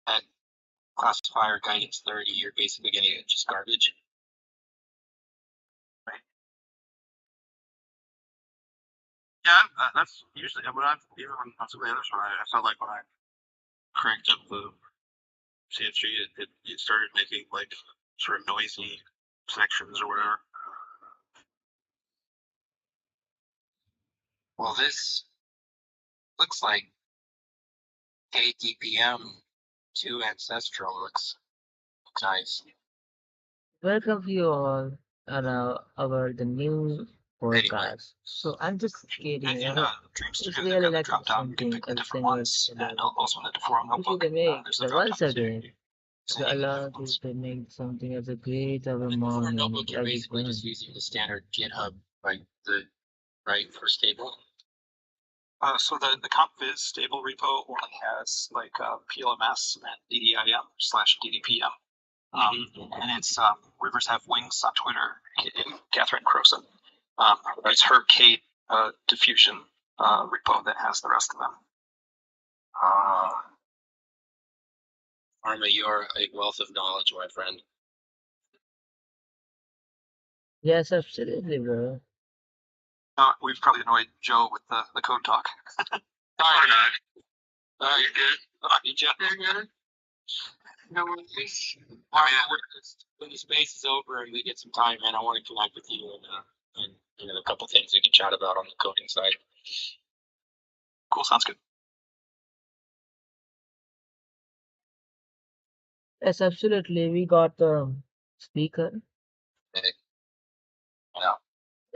at classifier guidance 30, you're basically getting just garbage. Right. Yeah, that's usually when I've even on some of the other stuff, I felt like when I cranked up the CNC, it started making like sort of noisy sections or whatever. Well, this looks like KTPM 2 Ancestral looks nice. Welcome you all on our the new Anyway, podcast. So I'm just I kidding. think dreams It's too, they're really going to like drop down. You can something pick the different similar ones, to and the also in the forum usually notebook, they make there's a the drop once down a too. day. The alert is they make something as a great every In the forum morning notebook, you're every basically just morning. using the standard GitHub, like right for stable. So the CompViz stable repo only has like PLMS and DDIM/DDPM. And it's Rivers Have Wings on Twitter, Catherine Croson. It's her Kate diffusion repo that has the rest of them. Arma, you're a wealth of knowledge, my friend. Yes, absolutely, bro. We've probably annoyed Joe with the code talk. Sorry, good. You just no worries. When the space is over and we get some time, man, I want to connect with you and a couple things we can chat about on the coding side. Cool, sounds good. Yes, absolutely. We got the speaker. Yeah.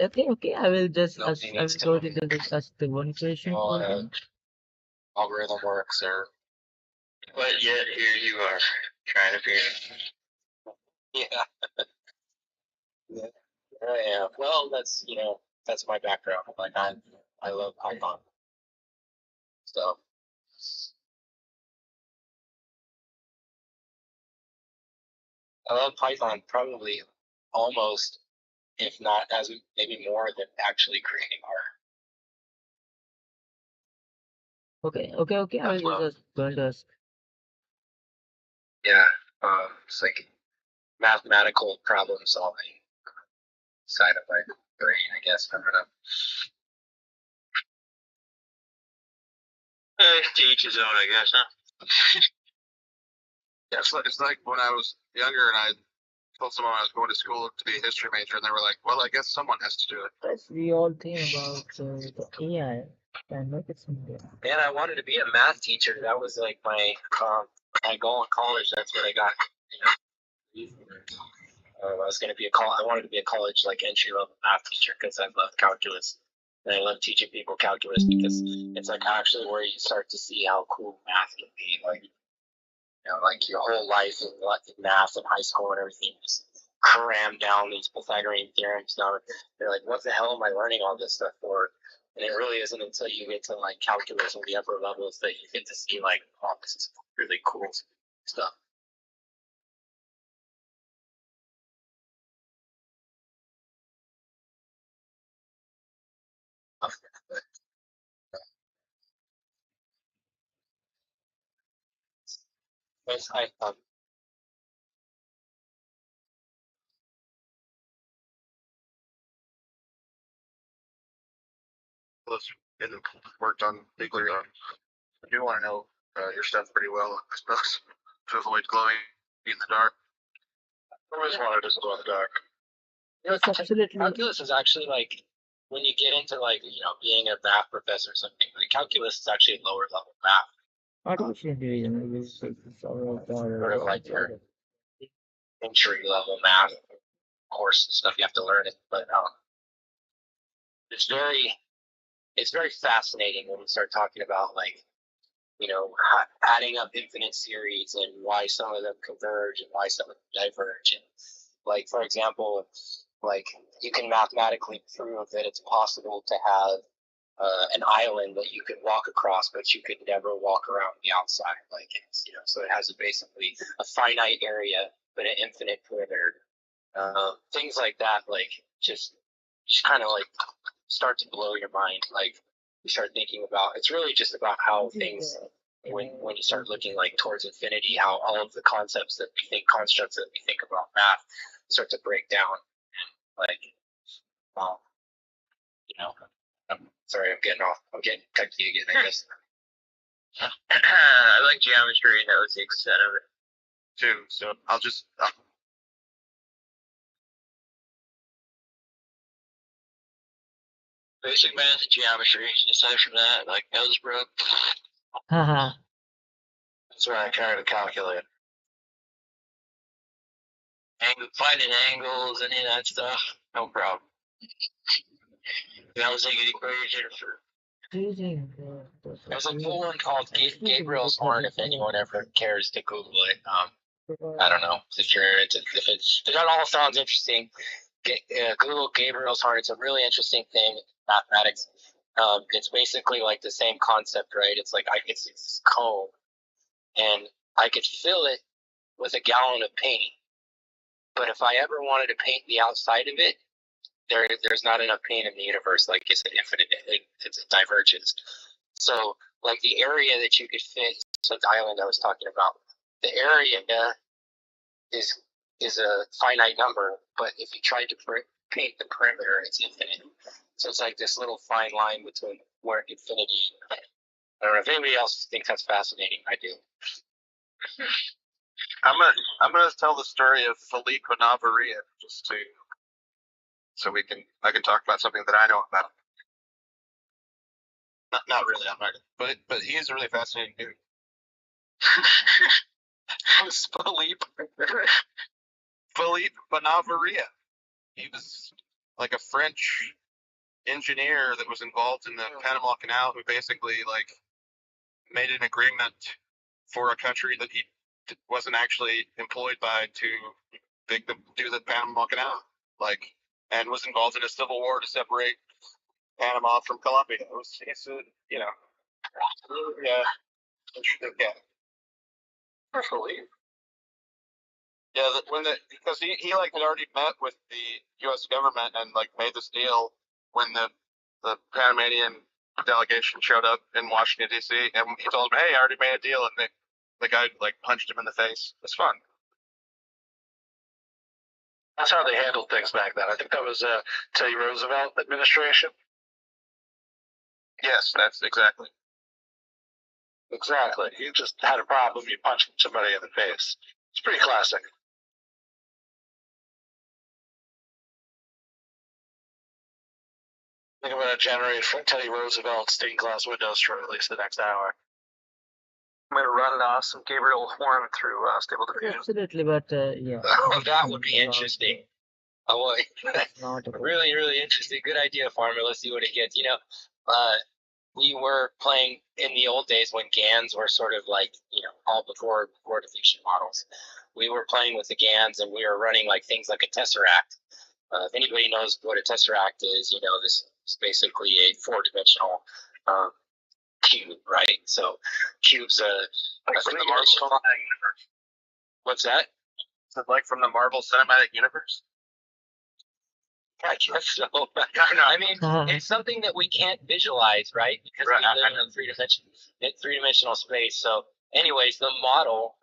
Okay. I will just No, ask, I will go to discuss the one question for them. Algorithm works, or But yet here you are trying to figure yeah. Yeah. Well, that's that's my background. Like I love Python. So I love Python probably almost, if not as maybe more than actually creating art. Okay. I will just going to ask. Yeah. It's like mathematical problem solving side of my brain, I guess. I don't know. to each his own, I guess, huh? Yeah, it's like when I was younger and I told someone I was going to school to be a history major, and they were like, "Well, I guess someone has to do it." Yes, we all think about the AI and make it simple. Man, I wanted to be a math teacher. That was like my goal in college. That's what I got. I was going to be I wanted to be a college like entry level math teacher because I love calculus. And I love teaching people calculus because it's like actually where you start to see how cool math can be. Like, like your whole life in math in high school and everything, just cram down these Pythagorean theorems. Now they're like, what the hell am I learning all this stuff for? And it really isn't until you get to like calculus and the upper levels that you get to see like, oh, this is really cool stuff. I Let's get worked on legally. I do want to know your stuff pretty well, I suppose, to avoid glowing in the dark. I always wanted to glow in the dark. Yes, absolutely. Calculus is actually like when you get into like being a math professor or something. Like calculus is actually lower level math. Artificial intelligence is Sort of like your entry level math course and stuff you have to learn it, but it's very fascinating when we start talking about like adding up infinite series and why some of them converge and why some of them diverge. And like for example, like you can mathematically prove that it's possible to have an island that you could walk across, but you could never walk around the outside. Like it's, so it has basically a finite area but an infinite perimeter. Things like that, like just kind of like start to blow your mind. Like you start thinking about it's really just about how things when you start looking like towards infinity, how all of the concepts that we think, constructs that we think about math start to break down. Like, um, I'm sorry, I'm getting techy again, I guess. I like geometry, and that was the extent of it too. So I'll just basic math and geometry. Aside from that, like algebra, Haha. That's where I carry the calculator. finding angles, any of that stuff, no problem. Balancing an equation for Do you think There's a cool one called Gabriel's Horn. If anyone ever cares to Google it, I don't know if you're into. If that all sounds interesting, Google Gabriel's Horn. It's a really interesting thing in mathematics. It's basically like the same concept, right? It's like it's this cone, and I could fill it with a gallon of paint. But if I ever wanted to paint the outside of it, there's not enough paint in the universe. Like it's an infinite. It diverges. So like the area that you could fit, so the island I was talking about, the area is a finite number, but if you tried to paint the perimeter, it's infinite. So it's like this little fine line between where infinity. I don't know if anybody else thinks that's fascinating. I do. I'm gonna tell the story of Philippe Navaria just to so I can talk about something that I know about. Not really, I'm not, but he's a really fascinating dude. Who's Philippe? Philippe Navaria. He was like a French engineer that was involved in the Panama Canal, who basically like made an agreement for a country that he wasn't actually employed by to do the Panama Canal, like, and was involved in a civil war to separate Panama from Colombia. It's a, yeah, interesting guy. Philippe. Yeah, because he like had already met with the U.S. government and like made this deal when the Panamanian delegation showed up in Washington D.C. and he told them, "Hey, I already made a deal," and the guy like punched him in the face. It's fun. That's how they handled things back then. I think that was Teddy Roosevelt administration. Yes, that's exactly. Exactly. You just had a problem. You punched somebody in the face. It's pretty classic. I think I'm going to generate Teddy Roosevelt stained glass windows for at least the next hour. I'm going to run some Gabriel Horn through Stable Diffusion. Absolutely, but yeah. That would be interesting. Oh, Not really, really interesting. Good idea, Farmer. Let's see what it gets. We were playing in the old days when GANs were sort of like, all before diffusion models. We were playing with the GANs and we were running like things like a tesseract. If anybody knows what a tesseract is, this is basically a four-dimensional cube, right? So cubes like from the Marvel Cinematic Universe. What's that? Is it like from the Marvel Cinematic Universe? I guess so. I mean, it's something that we can't visualize, right? Because we live in three-dimensional space. So, anyways, the model,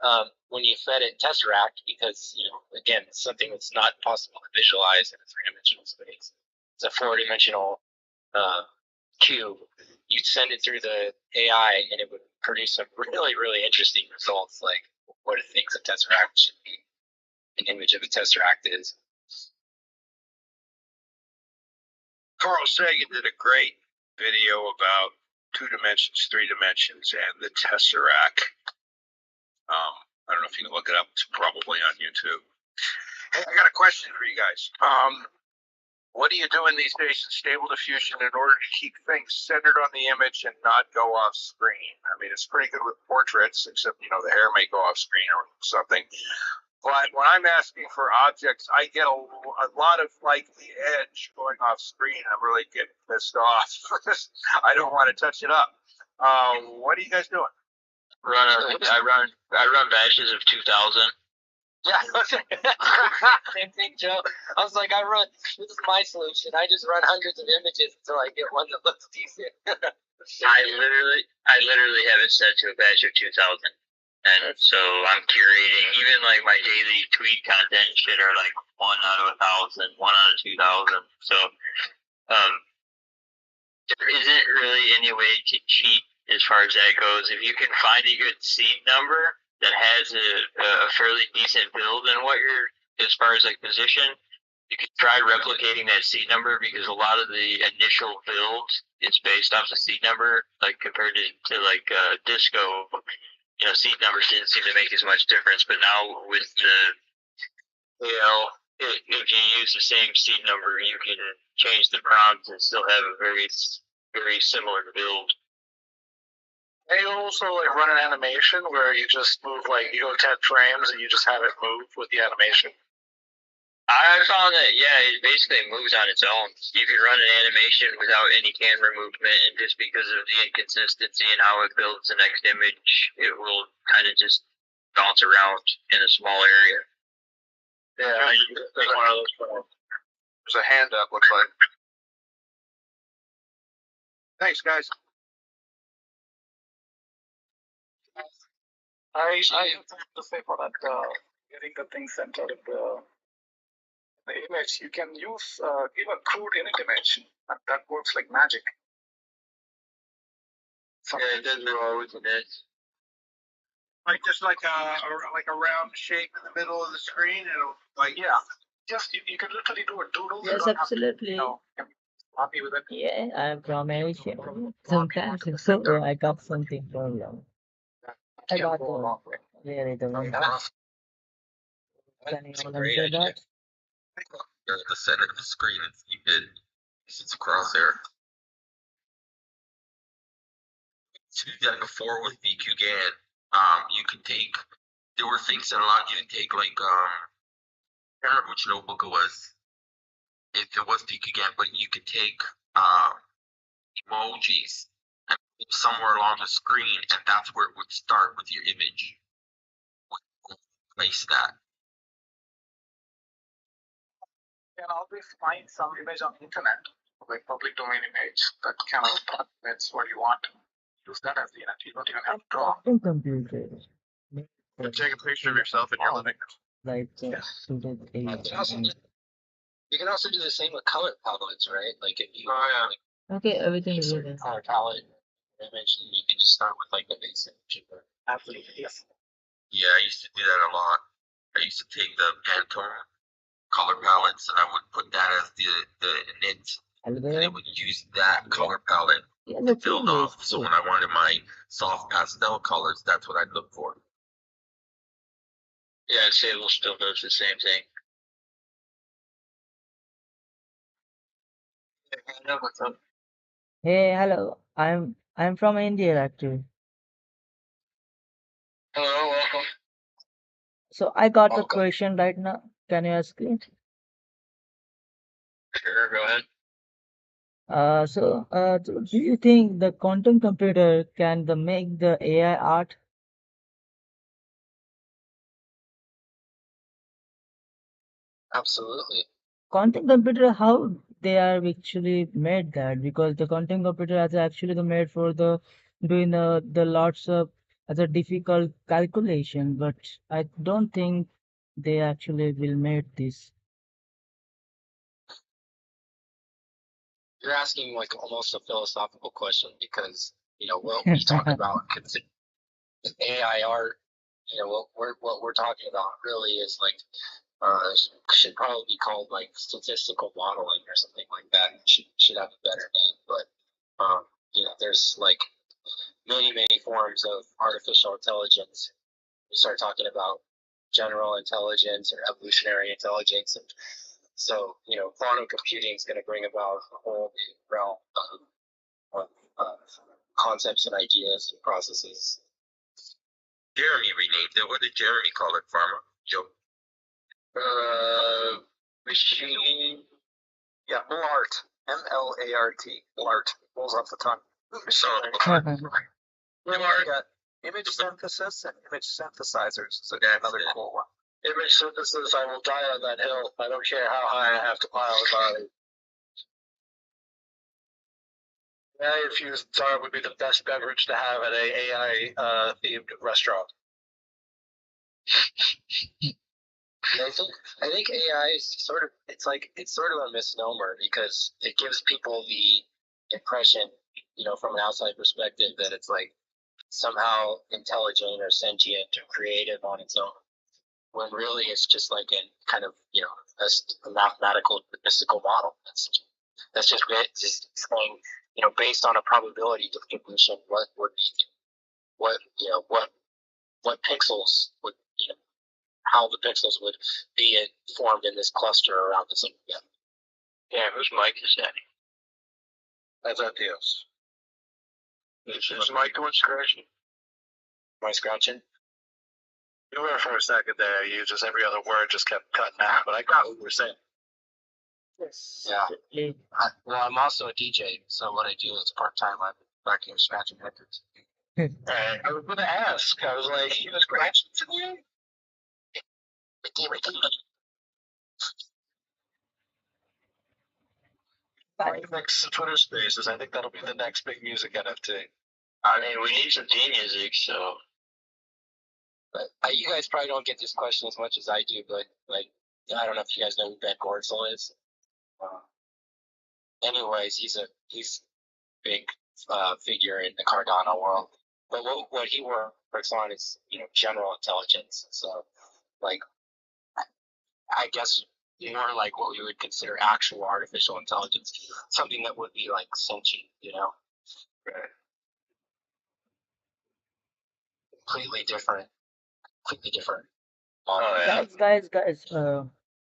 when you fed it tesseract, because again, it's something that's not possible to visualize in a three-dimensional space. It's a four-dimensional cube. You'd send it through the AI, and it would produce some really, really interesting results, like what it thinks a tesseract should be. An image of a tesseract is. Carl Sagan did a great video about 2 dimensions, 3 dimensions, and the tesseract. I don't know if you can look it up. It's probably on YouTube. Hey, I got a question for you guys. What do you do in these days in Stable Diffusion in order to keep things centered on the image and not go off screen? I mean, it's pretty good with portraits, except, the hair may go off screen or something. But when I'm asking for objects, I get a lot of like the edge going off screen. I'm really getting pissed off. I don't want to touch it up. What are you guys doing? I run batches of 2,000. Yeah, same thing, Joe. I was like, this is my solution. I just run hundreds of images until I get one that looks decent. I literally have it set to a batch of 2,000. And so I'm curating, even like my daily tweet content and shit are like 1 out of 1,000, 1 out of 2,000. So, um, there isn't really any way to cheat as far as that goes. If you can find a good seed number that has a fairly decent build in what you're, as far as like position, you can try replicating that seed number because a lot of the initial build is based off the seed number, like compared to like disco. Seed numbers didn't seem to make as much difference, but now with if you use the same seed number, you can change the prompts and still have a very, very similar build. And you also like run an animation where you just move like you go 10 frames and you just have it move with the animation. I found that it basically moves on its own. If you run an animation without any camera movement, and just because of the inconsistency in how it builds the next image, it will kind of just bounce around in a small area. Yeah, there's one of those forms. There's a hand up, looks like. Thanks, guys. I have to say for that getting the thing centered in the image, you can use even crude init image, and that works like magic. It does always it is. Like just like a round shape in the middle of the screen, and just you can literally do a doodle. Yes, absolutely. Happy with it. Yeah, I'm from Asia. Sometimes it's so I got something problem. I got really the one. Can you answer that? You're in the center of the screen and you hit it's crosshair. So you got before with VQ GAN, you can take there were things that allowed you to take like I don't remember which notebook it was. If it was VQ GAN, but you could take emojis and somewhere along the screen, and that's where it would start with your image. Place that. You can always find some image on the internet, like public domain image that kind of that's what you want. Use that as the image. You don't even have to draw. In computer. Take a picture of yourself in your living room. Like You can also do the same with color palettes, right? Like if you okay, everything is certain color palette image, and you can just start with like the basic image. Absolutely, yes. Yeah, I used to do that a lot. I used to take the Pantone color palettes and I would put that as the init, and it would use that color palette to build off. So when I wanted my soft pastel colors, that's what I'd look for. Yeah, Sable still does the same thing. Hey, hello. I'm from India actually. Hello, welcome. So I got the question right now. Can you ask it? Sure, go ahead. So do you think the quantum computer can make the AI art? Absolutely. Quantum computer, how they are actually made that? Because the quantum computer is actually made for the doing the lots of as a difficult calculation, but I don't think they actually will make this. You're asking like almost a philosophical question because what we talk about AI art. What we're talking about really is like should probably be called like statistical modeling or something like that. It should have a better name, but there's like many forms of artificial intelligence. We start talking about general intelligence or evolutionary intelligence, and so quantum computing is going to bring about a whole new realm of concepts and ideas and processes. Jeremy renamed it. What did Jeremy call it, Farmer Joe? Machine. Yeah, MLART. MLART. MLART. Rolls off the tongue. We got image synthesis and image synthesizers. So another cool one. Image synthesis, I will die on that hill. I don't care how high I have to pile about it. AI infused zoya would be the best beverage to have at a AI themed restaurant. I think AI is sort of it's sort of a misnomer because it gives people the impression, from an outside perspective that it's like somehow intelligent or sentient or creative on its own. When really it's just like a kind of a mathematical statistical model. That's just saying based on a probability distribution what would be what pixels would how the pixels would be formed in this cluster around this. Yeah, whose mic is that? That's at Dios. Is Mike doing scratching? Am I scratching? You were for a second there. You just every other word just kept cutting out, but I got what you were saying. Yeah. Well, I'm also a DJ, so what I do is part time. I'm back here scratching records. I was gonna ask. I was like, you was scratching today? Next Twitter Spaces, I think that'll be the next big music NFT. I mean, we need some theme music, so. But you guys probably don't get this question as much as I do, but I don't know if you guys know who Ben Goertzel is. Anyways, he's big figure in the Cardano world. But what he works on is general intelligence. So I guess more like what we would consider actual artificial intelligence, something that would be like sentient, Right. completely different. Oh, yeah. Guys.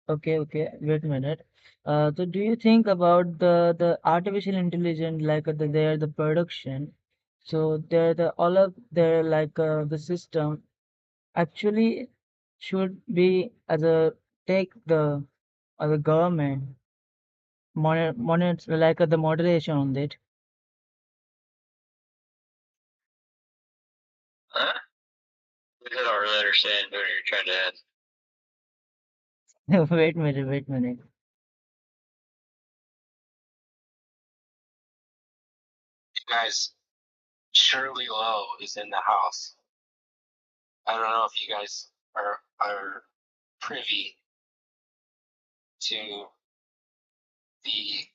Okay. Wait a minute. So do you think about the artificial intelligence like the production? So they're the all of their the system actually should be as a take the as a government monitor the moderation on it. Huh? I don't really understand what you're trying to ask. Wait a minute. Guys, Shirley Lowe is in the house. I don't know if you guys are privy to the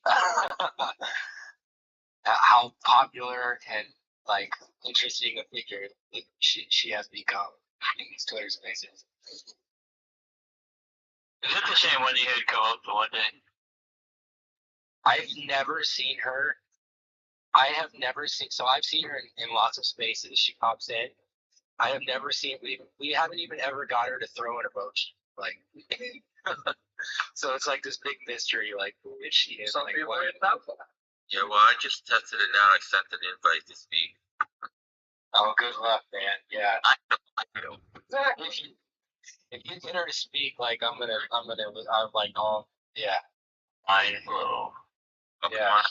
how popular and interesting a figure that she has become in these Twitter spaces. Is it the same one you had come up the one day? I've never seen her. I have never seen. So I've seen her in lots of spaces. She pops in. I have never seen. We haven't even ever got her to throw an emoji. So it's like this big mystery. Who is she? And, Some people are Yeah, well, I just tested it now. I sent an invite to speak. Oh, good luck, man. Yeah. I know. If you get her to speak, I'm like, oh, yeah. I know. Okay, Yeah.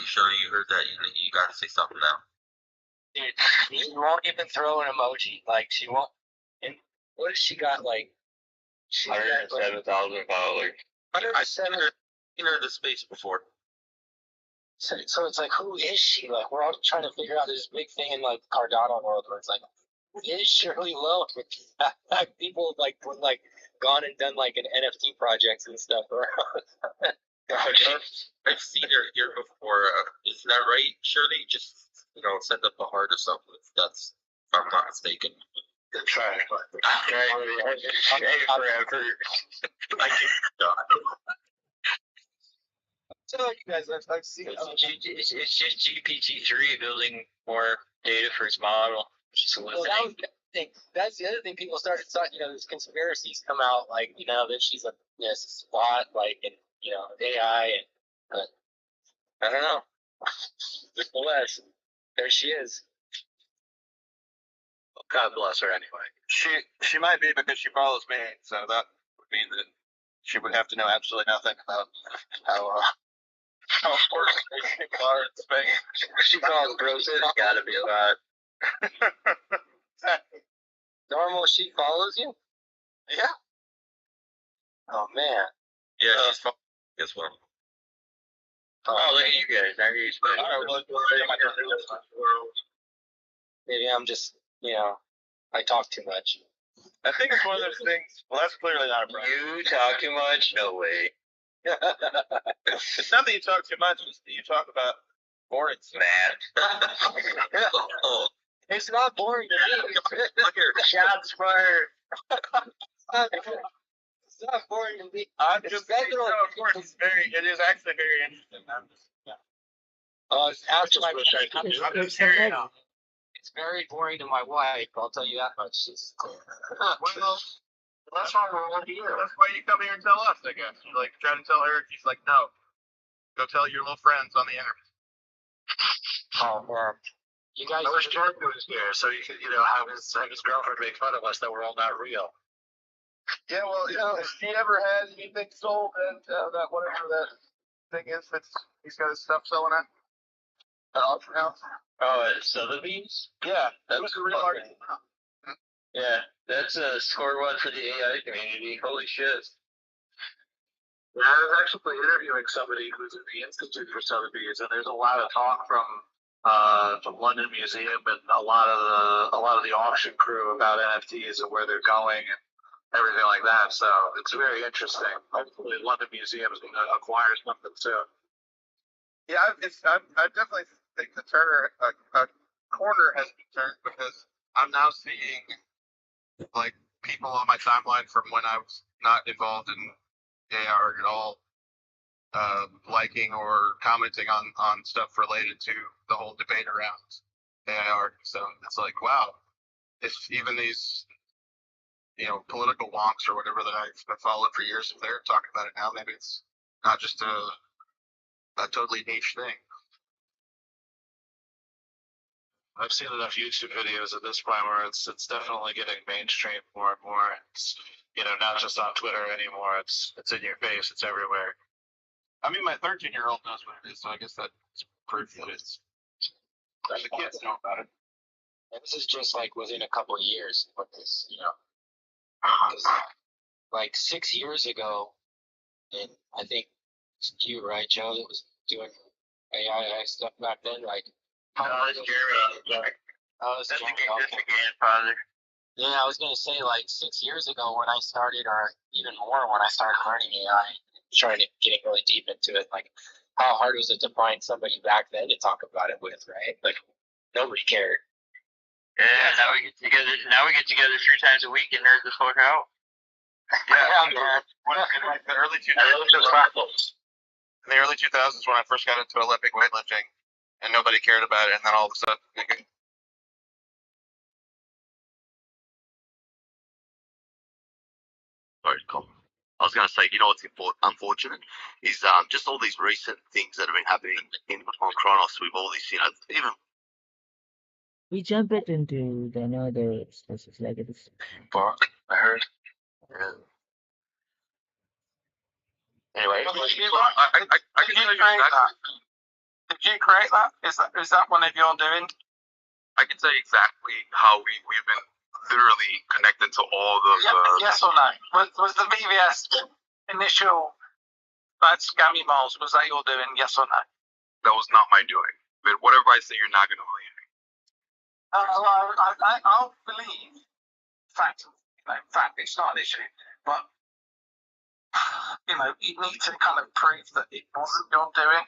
Sure, you heard that. You got to say something now. Dude, she won't even throw an emoji. She won't. And what has she got? She got 107,000 followers. I've seen her in the space before. So it's like, who is she? We're all trying to figure out this big thing in Cardano world where it's like, who is Shirley Lowe? People have gone and done an NFT projects and stuff around. I've seen her here before. Isn't that right, Shirley? Just send up a heart or something. If I'm not mistaken. Try. Forever. I can't. So you guys, I've seen. It's just GPT-3 building more data for its model. Just Well, that was the thing. That's the other thing. People started talking. These conspiracies come out that she's a spot and AI and but I don't know. Nonetheless, there she is. God bless her anyway. She might be because she follows me, so that would mean that she would have to know absolutely nothing about how important people are in space. She calls bros. It's got to be about. Normal, she follows you. Yeah. Oh man. Yeah, she's fine. Guess what? Oh, look at you guys. Now you're All right, well, maybe I'm just, I talk too much. I think it's one of those things. Well, that's clearly not a problem. You talk too much? No way. It's not that you talk too much. It's that you talk about boring stuff. Matt. It's not boring to me. Look here. Shots fired. It's not boring to me. I'm just saying, no, of course, it is actually very interesting. I'm just, After my It's carrying like on. it's very boring to my wife. I'll tell you that much. She's Well, that's why we're on here. that's why you come here and tell us, I guess. You like try to tell her, she's like, no. Go tell your little friends on the internet. Oh man, you guys. I wish Jordan was here so you could, have his girlfriend make fun of us that we're all not real. Yeah, well, if he ever has anything sold at that whatever that thing is he's got his stuff selling at auction house. Oh, Sotheby's? Yeah, That was was a real fucking- market. Yeah, that's a score one for the AI community. Holy shit. Yeah, I was actually interviewing somebody who's at the Institute for Sotheby's, and there's a lot of talk from the London Museum and a lot of the auction crew about NFTs and where they're going and everything like that. So it's very interesting. Hopefully, London Museum is going to acquire something soon. Yeah, I definitely think the a corner has been turned because I'm now seeing like people on my timeline from when I was not involved in AR at all, liking or commenting on stuff related to the whole debate around AR. So it's like, wow, if even these political wonks or whatever that I've followed for years, if they're talking about it now, maybe it's not just a totally niche thing. I've seen enough YouTube videos at this point where it's definitely getting mainstream more and more. It's not just on Twitter anymore. It's in your face. It's everywhere. I mean, my 13-year-old knows what it is, so I guess that's proof that it's the kids know about it. And this is just like within a couple of years. What this, 'cause, like 6 years ago, and I think it's you, right, Joe, that was doing AI stuff back then. Like, No, that's Jeremy. oh, it's That's the Jeremy, okay. grandfather. Yeah, I was gonna say like 6 years ago when I started, or even more when I started learning AI, trying to get really deep into it. Like, how hard was it to find somebody back then to talk about it with, right? Like, nobody cared. Yeah, now we get together. Now we get together 3 times a week and nerd the fuck out. Yeah, man. In like the early I love the 2000s, platforms. in the early 2000s when I first got into Olympic weightlifting, and nobody cared about it, and then all of a sudden, Sorry, Colin. I was going to say, what's unfortunate is just all these recent things that have been happening on Kronos with all this, even we jump it into the another spaces like this. I heard. anyway. I can tell you exactly. Did you create that? Is that one of your doing? I can tell you exactly how we've been literally connected to all the. Yes or no? Was the VVS initial scammy moles? Was that your doing? Yes or no? That was not my doing. But whatever I say, you're not going to believe me. I'll believe. In fact, it's not an issue, but you need to kind of prove that it wasn't your doing.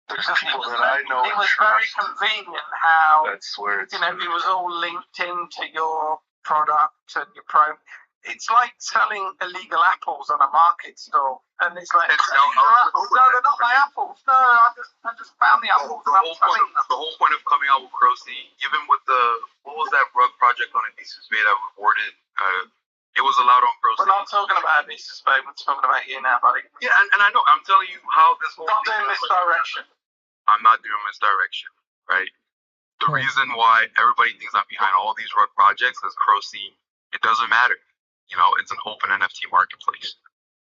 People that I know It was very convenient how That's where it's. it was all linked into your product and your pro. It's like selling illegal apples on a market stall, and it's like, no, they're not my apples. No, I just found the apples. The whole point of coming out with Crossy, even with what was that rug project on Adhesives Bay that rewarded, it was allowed on Crossy. We're not talking about Adhesives Bay, we're talking about you now, buddy. Yeah, and I know, I'm telling you how this whole Stop thing doing misdirection. I'm not doing misdirection, right? The Yeah. reason why everybody thinks I'm behind all these rug projects is Crossy. It doesn't matter. It's an open NFT marketplace.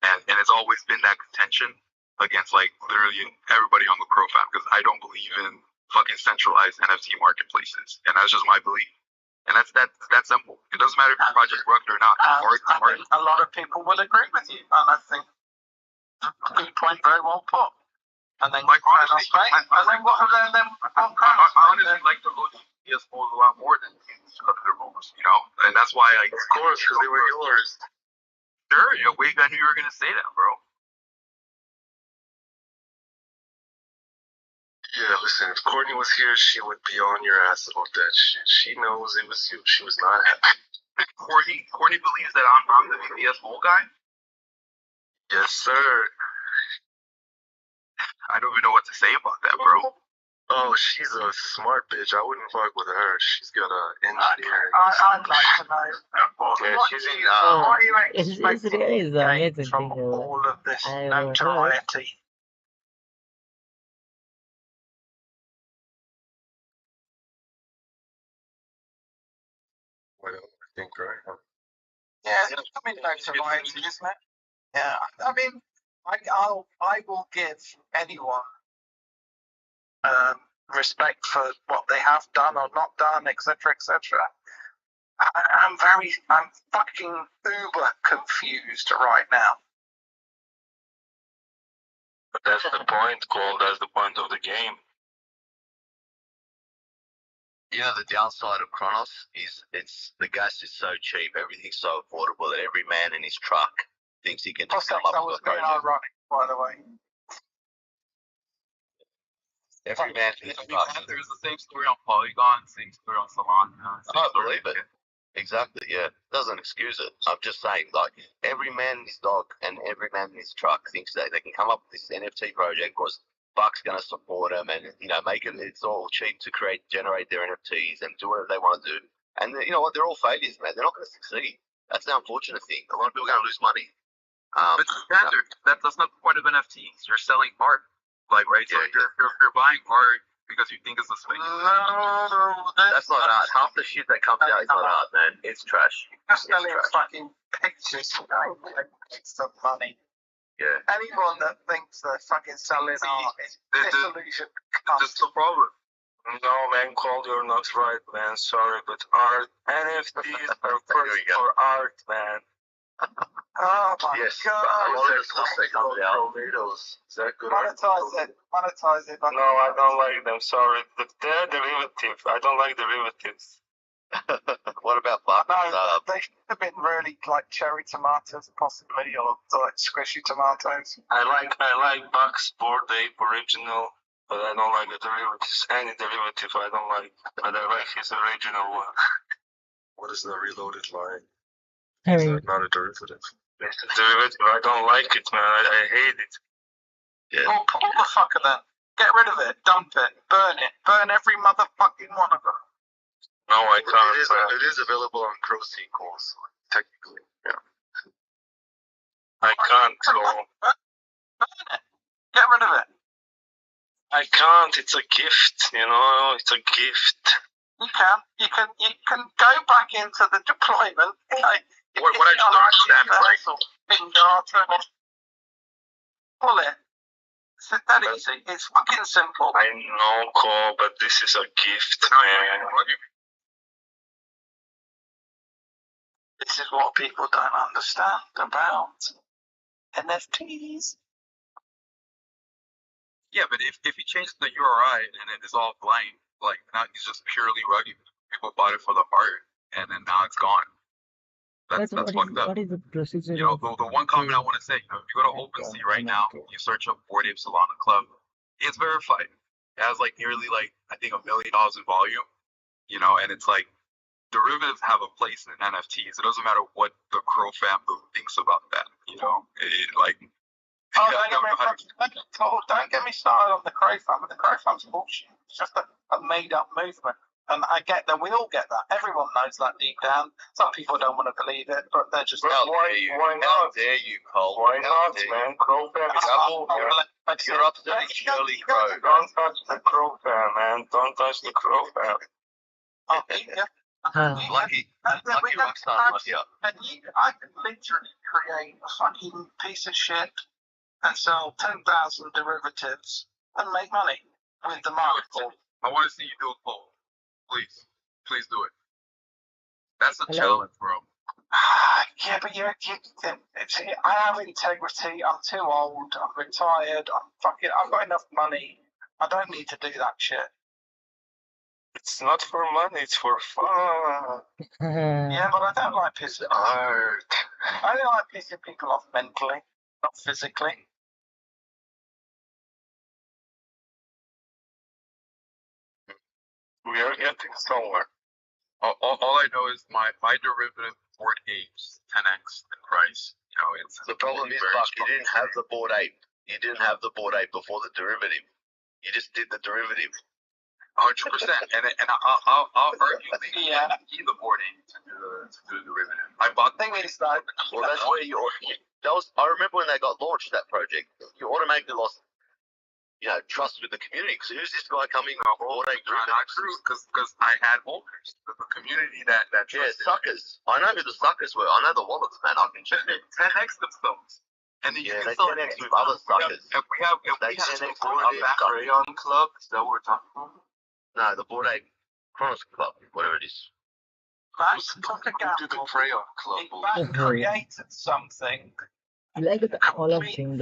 And it's always been that contention against like literally everybody on the Crow fan because I don't believe in fucking centralized NFT marketplaces. And that's just my belief. And that's simple. It doesn't matter if your project rugged or not. I think a lot of people will agree with you, and I think good point, very well put. And then Like I honestly, I honestly like the OG PS4s a lot more than these other phones, you know, and that's why I. Of course, because they were yours. Sure, yeah, wait, I knew you were gonna say that, bro. Yeah, listen, if Courtney was here, she would be on your ass about that shit. She knows it was you. She was not happy. Courtney believes that I'm the PS4 guy. Yes, sir. I don't even know what to say about that, bro. Oh, she's a smart bitch. I wouldn't fuck with her. She's got an engineering. I'd like to know. Yeah, she's in. What are you It's expecting really to the gain amazing from thing all of this I ever heard. notoriety? Well, I think right now. Yeah, I mean notoriety, isn't it? Yeah, I mean, I will give anyone respect for what they have done or not done, etc., etc. I'm fucking uber confused right now. But that's the point, Cole. That's the point of the game. You know, the downside of Kronos is the gas is so cheap, everything's so affordable that every man in his truck thinks he can just come That up was with a being project. ironic, by the way. Every man in his truck. There's the same story on Polygon, same story on Salon. I believe it. Exactly, yeah. Doesn't excuse it. I'm just saying, like, every man in his dog and every man in his truck thinks that they can come up with this NFT project because Buck's going to support them and, you know, make it, it's all cheap to generate their NFTs and do whatever they want to do. And, you know what, they're all failures, man. They're not going to succeed. That's the unfortunate thing. A lot of people are going to lose money. But standard. That's not the point of NFTs. You're selling art. Like, right? So you're buying art because you think it's a space. No, that's not art. Half the shit that comes out is not art, man. It's trash. You're selling fucking pictures for extra money. Yeah. Anyone that thinks they're fucking selling art is disillusioned. That's the problem. No, man, Cole, you're not right, man. Sorry, but art NFTs are first for art, man. Oh my yes, god! A lot of the stuff that comes out. Tomatoes. Is that good? Monetize it. No, I don't like them. Sorry, but they're derivative. I don't like derivatives. What about Buck? No, they should have been really like cherry tomatoes, possibly, or like squishy tomatoes. I like Buck's Bored Ape original, but I don't like the derivatives. Any derivative I don't like, but I like his original one. What is the reloaded line? I Is mean, that not a derivative? It's a derivative. I don't like it, man. I hate it. Yeah. Well, pull the fucker then. Get rid of it. Dump it. Burn it. Burn every motherfucking one of them. No, I can't. It is available on Pro Sequels, technically. Yeah. I can't go. Burn it. Get rid of it. I can't. It's a gift. You know, it's a gift. You can. You can go back into the deployment. What I don't understand is like, pull it. It's that easy. It's fucking simple. I know, Cole, but this is a gift, man. This is what people don't understand about NFTs. yeah, but if you change the URI and it is all blank, like now it's just purely rugged. People bought it for the art, and then now it's gone. That's fucked up. what is the procedure? You know, the one comment I want to say, you know, if you go to OpenSea right now, you search up Bored Ape Solana Club, it's verified. It has like nearly like I think $1 million in volume. You know, and it's like derivatives have a place in NFTs. It doesn't matter what the Crow family thinks about that. You know, like. Oh, don't get me started on the Crow family. The Crow family's bullshit. It's just a made-up movement. And I get that. We all get that. Everyone knows that deep down. Some people don't want to believe it, but they're just. Why Why How not? dare you, Cole? Why How not, dare you? man? Crow fam is You're upsetting Shirley Crow. Don't touch the Crow fam, man. Don't touch the Crow fam. Oh, yeah. Lucky Rockstar, lucky up. And I could literally create a fucking piece of shit and sell 10,000 derivatives and make money with the market. I want to see you do a poll. Please do it. That's a Hello? challenge, bro. I Yeah, but I have integrity. I'm too old. I'm retired. I've got enough money. I don't need to do that shit. It's not for money, it's for fun. Yeah, but I don't like pissing. Art. I don't like pissing people off mentally, not physically. We are getting somewhere. All I know is my derivative board apes 10x the price. You know, it's The problem is, Buck, you didn't have the board ape. You didn't have the board ape before the derivative. You just did the derivative. 100%. And I'll argue Yeah. the board ape to do the derivative. I bought the thing is that Well, that's where I remember when they got launched, that project, you automatically lost, trust with the community. Because who's this guy coming up? not true because I had holders. The community that suckers. I know who the suckers were. I know the wallets, man. I can check it. 10x themselves. And then you can they sell 10x with other suckers. If we have They 10x Crayon Club, is that what we're talking about? No, the board ape Chronos Club, whatever it is. that's took a To the Crayon Club. It created something. Like the all of thing,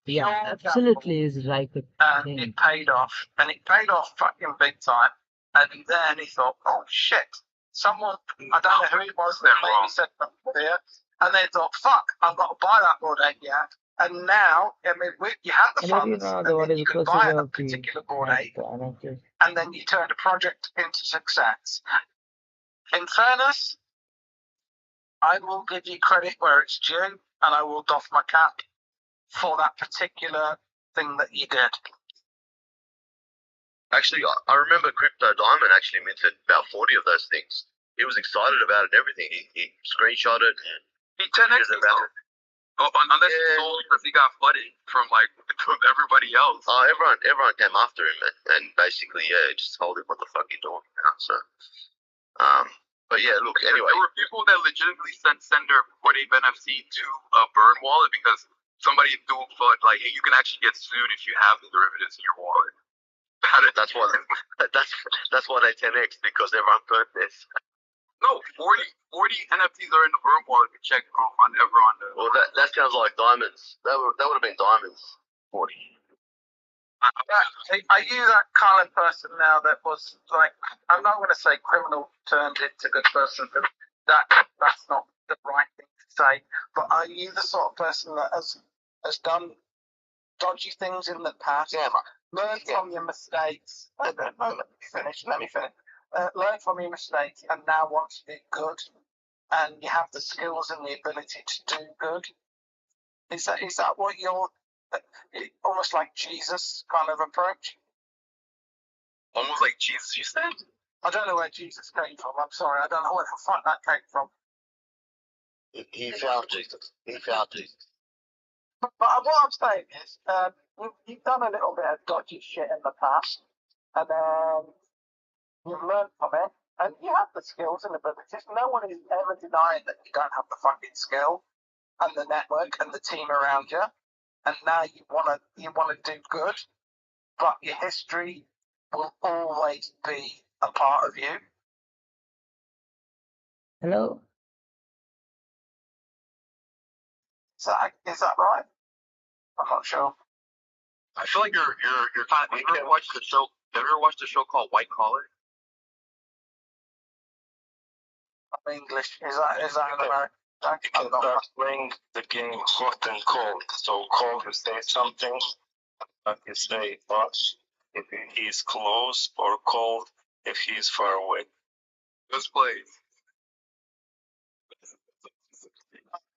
yeah, absolutely is like a And thing. it paid off. And it paid off fucking big time. And then he thought, oh shit, someone, I don't know who it was, that maybe said something there. And they thought, fuck, I've got to buy that board ape yet. And now, I mean, you have the And maybe funds, you know and what then is you the can buy procedure a of the particular board ape, NFTs. and then you turn the project into success. In fairness, I will give you credit where it's due, and I will doff my cap for that particular thing that you did. Actually, I remember Crypto Diamond actually minted about 40 of those things. He was excited about it and everything. He screenshot it. He 10x about it. Unless he sold because he got flooded from everybody else. Oh, everyone came after him and basically, just told him what the fuck you're doing. So, but yeah, look, anyway. There were people that legitimately send their board ape NFT to a burn wallet because somebody threw flood like, hey, you can actually get sued if you have the derivatives in your wallet. That's why they 10x, because everyone burnt this. No, 40 NFTs are in the burn wallet. You check on everyone. Well, that sounds like diamonds. That would have been diamonds. 40. Are you that kind of person now that was like, I'm not going to say criminal turned into good person, because that's not the right thing to say, but are you the sort of person that has done dodgy things in the past? Yeah, Learn from your mistakes. Let me finish. Learn from your mistakes and now want to do good, and you have the skills and the ability to do good. Is that what you're, almost like Jesus kind of approach? Almost like Jesus, you said? I don't know where Jesus came from. I'm sorry, I don't know where the fuck that came from. He found Jesus. But what I'm saying is, you've done a little bit of dodgy shit in the past, and you've learned from it, and you have the skills and abilities. No one is ever denying that you don't have the fucking skill and the network and the team around you. And now you wanna do good, but your history will always be a part of you. Hello? Is that right? I'm not sure. I feel like you're kind of. Have you ever watched the show? Have you ever watched the show called White Collar? I'm English. Is that an American? You can start playing the game hot and cold. So cold, you say something, like you say much if he's close, or cold if he's far away. Let's play.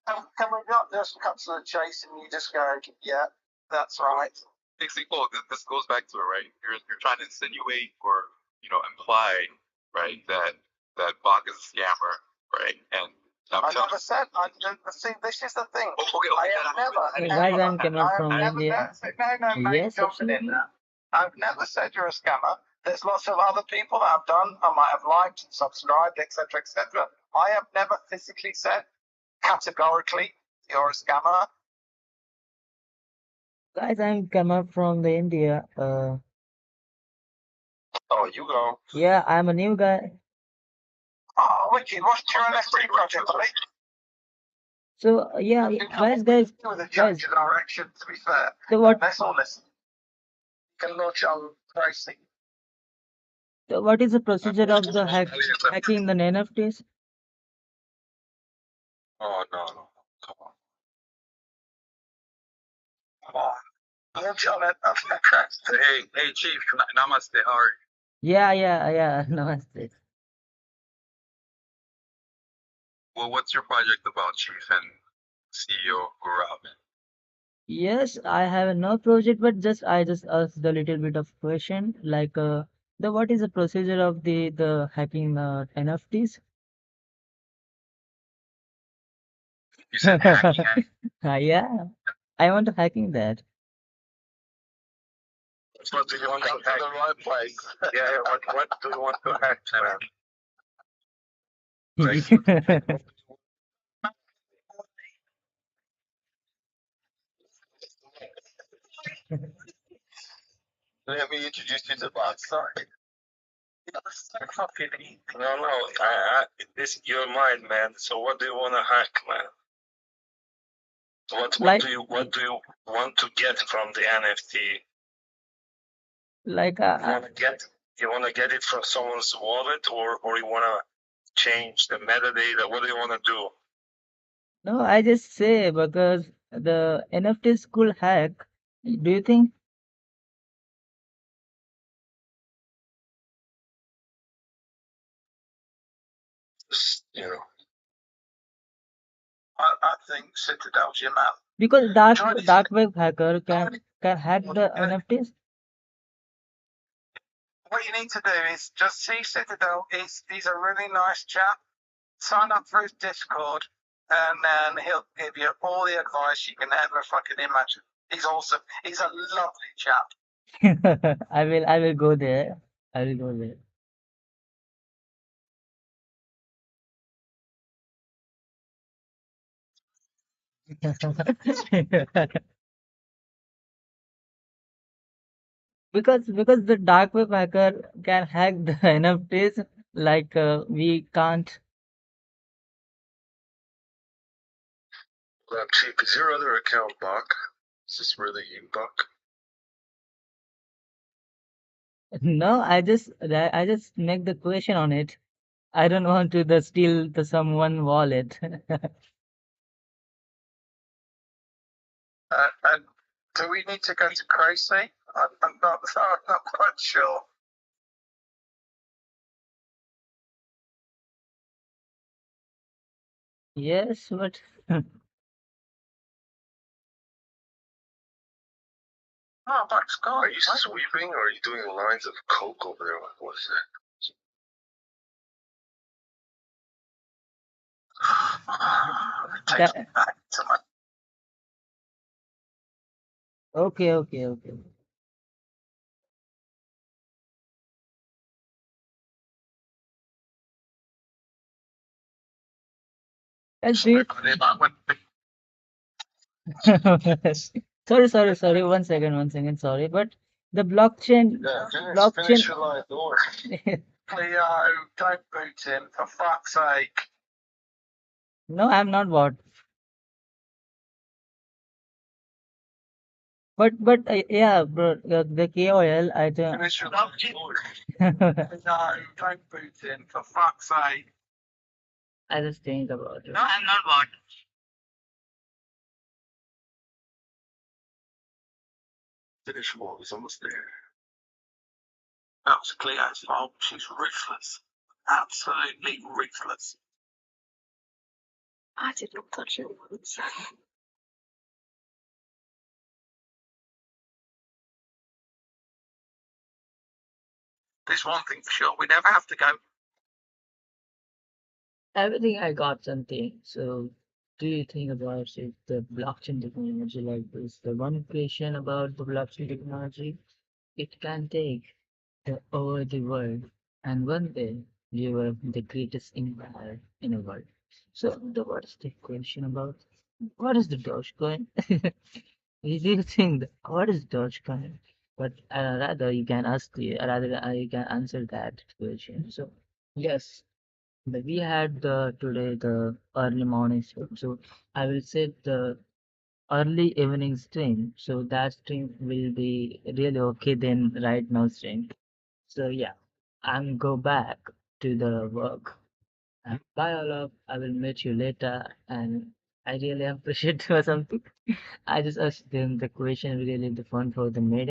Can we not just cut to the chase and you just go, yeah, that's right? Well, this goes back to it, right? You're trying to insinuate or imply, right, that Bach is a scammer, right? And I never said. See, this is the thing. Okay. I have never. Guys, I'm coming from India. No, Yes, jumping in absolutely. there. I've never said you're a scammer. There's lots of other people that have done. I might have liked, subscribed, etc., etc. I have never physically said categorically you're a scammer. Guys, I'm coming from the India. Oh, you go. Yeah, I'm a new guy. Oh, wicked. What's your NFT project, buddy? So yeah, guys, With a guys. change of direction, to be fair. So what? That's honest. You can launch on pricing. So what is the procedure of the hacking the NFTs? Oh no, come on. Come on. Launch on it. Hey, Chief, namaste. How are you? Yeah. Namaste. Well, what's your project about, Chief and CEO Gaurav? Yes, I have no project, but just I just asked the little bit of question like the what is the procedure of the hacking NFTs? You said hacking. Yeah, I want to hacking that. What do you want to Come to hack? the right place. Yeah, what do you want to hack, man? Let me introduce you to Bob. Sorry. No, this is your mind, man. So what do you want to hack, man? What Like do you want to get from the NFT? like You want to get it from someone's wallet, or you want to change the metadata? What do you want to do? no, I just say because the NFTs could hack. Do you think? You know, I think Citadel's your man. Because dark web hacker can hack the NFTs. What you need to do is just see Citadel. He's a really nice chap. Sign up for his Discord, and then he'll give you all the advice you can ever fucking imagine. He's awesome. He's a lovely chap. I will go there. I will go there. Because the dark web hacker can hack the NFTs like we can't. Chief, is your other account Buck? Is this really you, Buck? No, I just make the question on it. I don't want to steal the someone wallet. And do we need to go to Crazy? I'm not quite sure. Yes, but Oh, Buck Scott. Are you sweeping, or are you doing lines of coke over there? What's that? Takes me that, back to my okay. And do you sorry. One second. Sorry, but the blockchain, finish your line, door. Cleo, don't boot him, for fuck's sake. No, I'm not bot. But yeah, bro, the KOL, I think. Finish your line, door. No, don't boot him, for fuck's sake. I just think about it. No, I'm not bot. Finish what? He's almost there. That was Cleo's fault. She's ruthless. Absolutely ruthless. I did not touch it once. There's one thing for sure. We never have to go. Everything I got something. So, do you think about it, the blockchain technology like this? The one question about the blockchain technology, it can take over the world, and one day you are the greatest empire in the world. So, what is the question about? What is the Dogecoin? If you think what is Dogecoin? But rather you can ask the rather you can answer that question. So yes, But we had today the early morning stream, so I will say the early evening stream. So that stream will be really okay then right now stream. So yeah, I'm go back to the work. Bye Olaf. I will meet you later, and I really appreciate or something. I just asked them the question really the fun for the meeting.